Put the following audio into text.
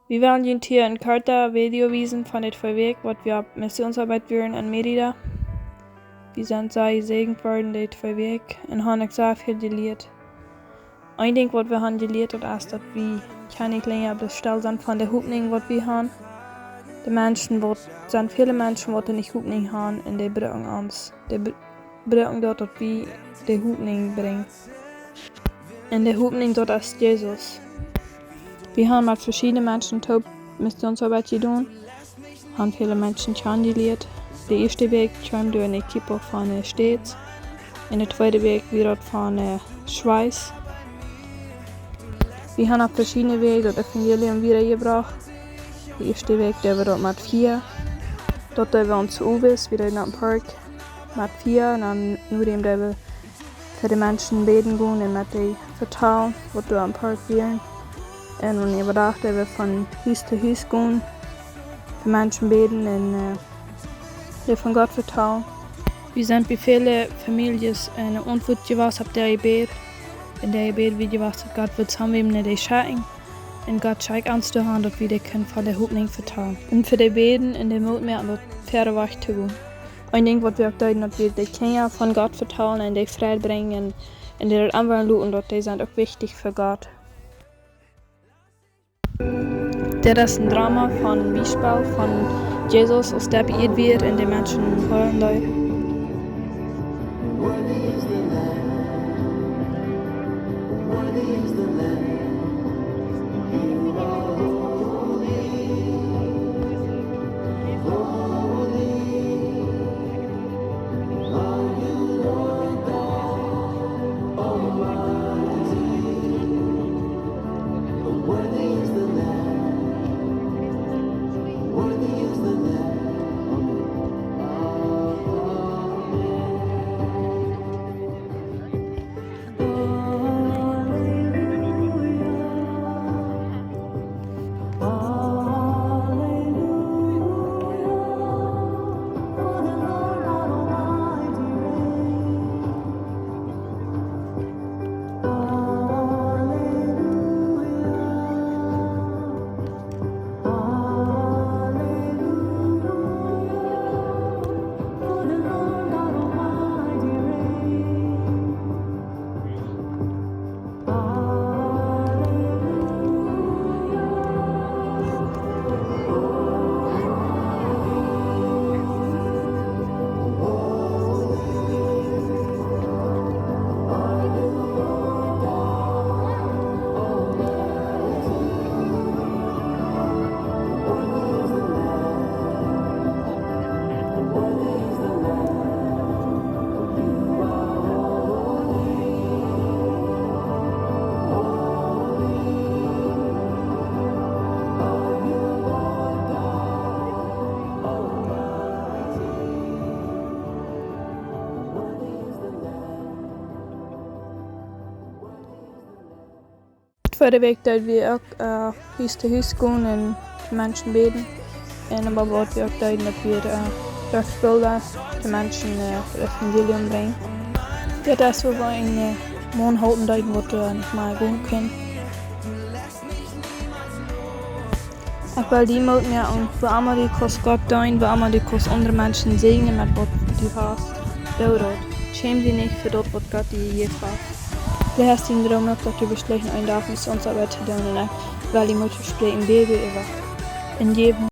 Wir werden jullie hier een korte video wijzen van dit week wat we op missionsarbeit doen in Merida. We zijn zeer gezegend worden dit week en hebben ook zeer veel geleerd. Een ding wat we hebben geleerd is dat we niet länger op de stel zijn van de hoopning wat we hebben. Zijn viele Menschen die nicht hoopning hebben en die brengen ons. Die brengen dat we de hoopning brengen. En de hoopning dat is Jesus. Wir haben mit verschiedenen Menschen Missionsarbeit getan, haben viele Menschen kennengelernt. Der erste Weg kam durch eine Equipe von Stets, und der zweite Weg wieder von Schweiz. Wir haben auf verschiedene Wege das Evangelium wiedergebracht. Der erste Weg, der war dort mit 4. Dort wir uns zu Uwis, wieder in einem Park mit 4. Und dann nur dem, der wir für die Menschen beten gehen und mit den vertrauen, was wir am Park wählen. Und ich dachte, dass wir von Haus zu Haus gehen, für Menschen beten und die von Gott vertrauen. Wir sind bei vielen Familien eine Antwort gewesen auf der Gebet. In der Gebet wie gewesen, dass Gott wird zusammennehmen die Schatten. Und Gott scheint uns zu haben, dass wir die können von der Hoffnung vertrauen. Und für die Beten in dem Mut mehr und Pferde wach zu gehen. Ein Ding, was wir auch deuten, dass wir die Kinder von Gott vertrauen und die Freude bringen und die das anwenden und dass die sind auch wichtig für Gott. Das ist ein Drama von Beispiel von Jesus, aus der beirrt wird und die Menschen hören dort. Voor de week dat we ook huis te huis gaan en mensen beten. En dan wat we ook duiden dat we door spullen de mensen het evangelium brengen. Dat is waar we een maand houden duiden wat we niet meer doen kunnen. Ik wil die maand meer aan we allemaal die kost God duiden, we allemaal die kost andere mensen zegenen met wat die hast. Doe dat. Schäm sie nicht für das, was Gott dir hier fragt. Du hast den Traum noch, dass du beschleunigen ein darf, Missionsarbeit zu tun, weil die Mutter spricht im Baby über. In jedem